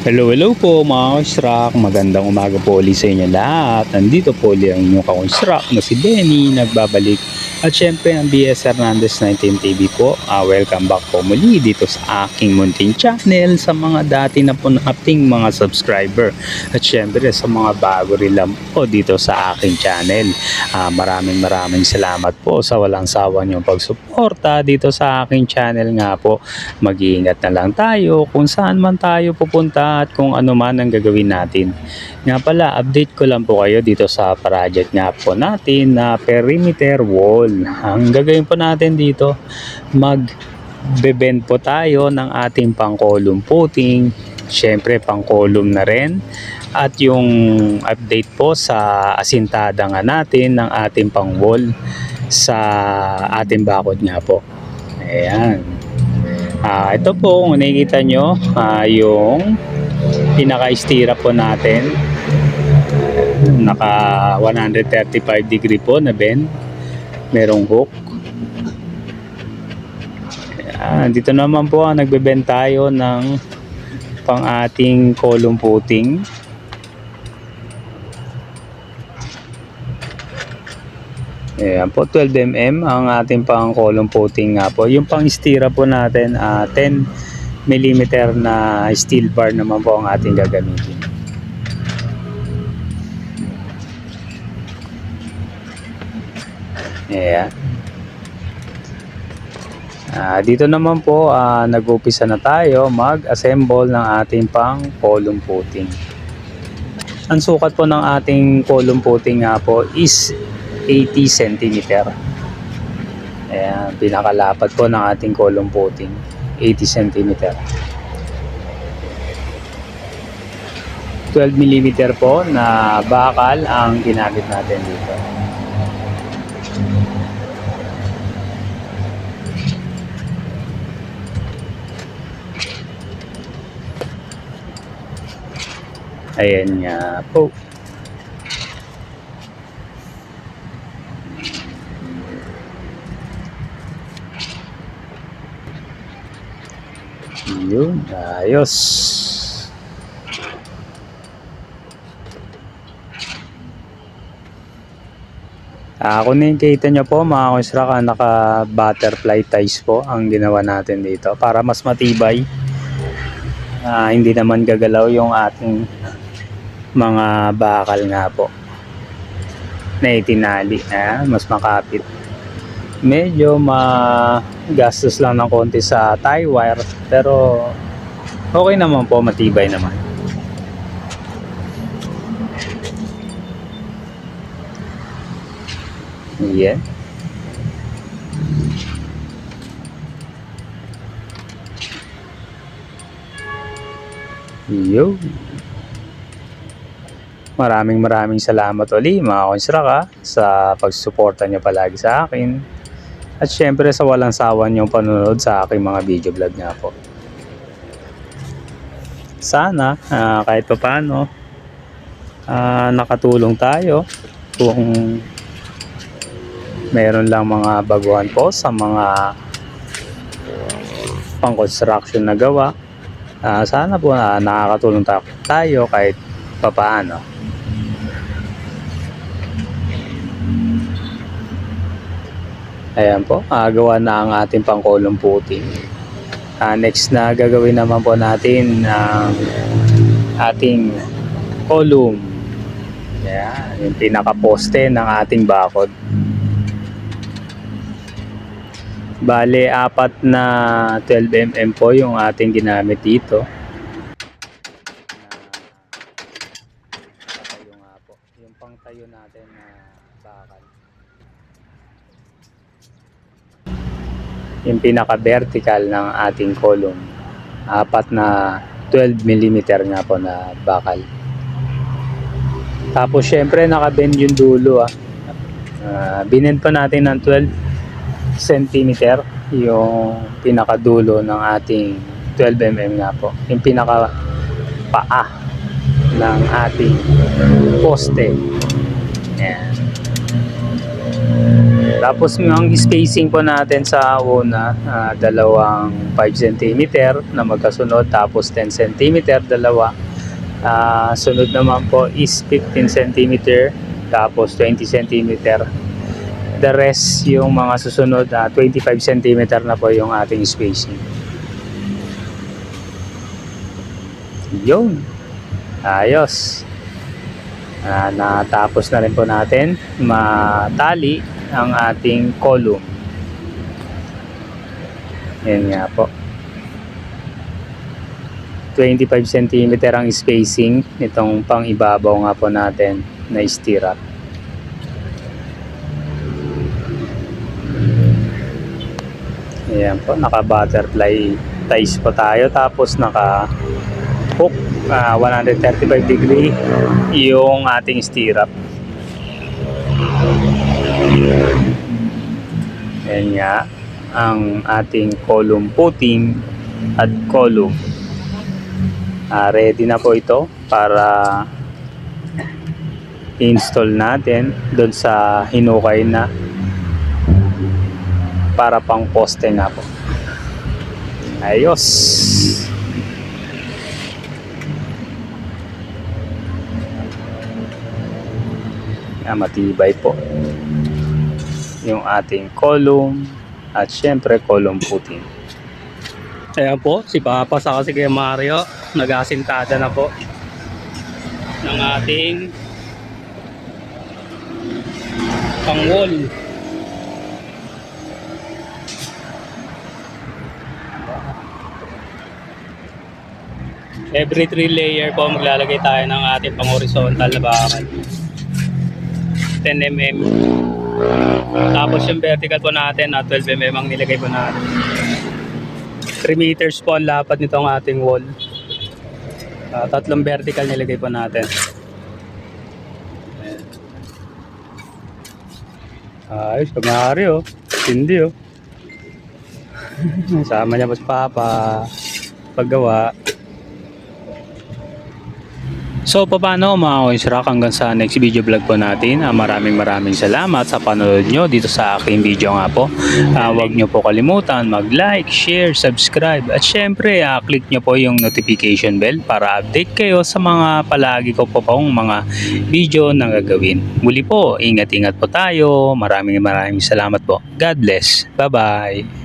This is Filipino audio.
Hello po mga konstrak, magandang umaga po ulit sa inyo lahat. Nandito po ulit ang inyong kakonstrak na si Benny, nagbabalik. At syempre ang BS Hernandez 19 TV po. Welcome back po muli dito sa aking munting channel sa mga dati na po ating mga subscriber. At syempre sa mga bago rin lang po dito sa aking channel. Maraming salamat po sa walang sawa niyong pagsuporta dito sa aking channel nga po. Mag-iingat na lang tayo kung saan man tayo pupunta at kung ano man ang gagawin natin. Nga pala, update ko lang po kayo dito sa project nga po natin na perimeter wall. Ang gagawin po natin dito, mag-bend po tayo ng ating pang-column footing, syempre pang-column na rin. At yung update po sa asintada nga natin ng ating pang-wall sa ating bakod nga po. Ayan. Ito po kung nakikita nyo, yung pinaka-istira po natin, naka 135 degree po na bend, merong hook. Dito naman po nagbe-bend tayo ng pang ating column footing. Ayan po, 12 mm ang ating pang column footing nga po. Yung pang istira po natin, 10 mm na steel bar naman po ang ating gagamitin. Ayan. Dito naman po, nag-upisa na tayo mag-assemble ng ating pang column footing. Ang sukat po ng ating column footing nga po is 80 cm. Ayan, pinakalapat po ng ating column footing, 80 cm. 12 mm po na bakal ang ginamit natin dito. Ayan nga po. Yun, ayos. Kung nakikita nyo po mga konstrak, naka butterfly ties po ang ginawa natin dito para mas matibay. Hindi naman gagalaw yung ating mga bakal nga po na itinali. Mas makapit. Medyo magastos lang ng konti sa tie wire, pero okay naman po, matibay naman. Yeah. Yo. Maraming salamat ulit mga konstrak sa pagsuporta nyo palagi sa akin. At syempre sa walang sawa niyong panonood sa aking mga video vlog nga po. Sana kahit pa paano nakatulong tayo kung meron lang mga baguhan po sa mga pang-construction na gawa. Sana po nakakatulong tayo kahit pa paano. Ayan po, gawa na ang ating pang column footing. Next na gagawin naman po natin ang ating column. Ayan, yung pinaka-poste ng ating bakod. Bale, 4 na 12 mm po yung ating ginamit dito. Patayo nga po, yung pangtayo natin na bakal. Yung pinaka-vertical ng ating column, 4 na 12 mm nga po na bakal. Tapos syempre nakabend yung dulo. Binend pa natin ng 12 cm yung pinakadulo ng ating 12 mm nga po, yung pinaka paa ng ating poste. Ayan. Tapos ang spacing po natin sa una, dalawang 5 cm na magkasunod, tapos 10 cm, dalawa. Sunod naman po is 15 cm, tapos 20 cm. The rest, yung mga susunod, 25 cm na po yung ating spacing. Yun. Ayos. Natapos na rin po natin matali ang ating column. Yan nga po. 25 cm ang spacing nitong pang ibabaw nga po natin na stirrup. Ayan po, naka butterfly ties po tayo, tapos naka hook 135 degree yung ating stirrup. Ayan nga ang ating column footing at column. Ready na po ito para install natin doon sa hinukay na para pang poste nga po. Ayos. Matibay po yung ating column at syempre column footing. Ayan po, si Papa sa kasi kay Mario, nag-asintada na po ng ating pang-wall. Every 3 layer po maglalagay tayo ng ating pang-horizontal na bakal. 10 mm. Tapos yung vertical po natin, 12 mm ang nilagay po natin. 3 meters po ang lapad nitong ating wall. Tatlong vertical nilagay po natin. Ayos, kamari oh. Hindi oh. Sama niya pa si Papa paggawa. So paano mga Coinsrock, hanggang sa next video vlog po natin. Maraming salamat sa panonood nyo dito sa aking video nga po. Huwag nyo po kalimutan mag-like, share, subscribe at syempre click nyo po yung notification bell para update kayo sa mga palagi ko po pong mga video na gagawin. Muli po, ingat po tayo. Maraming salamat po. God bless. Bye bye.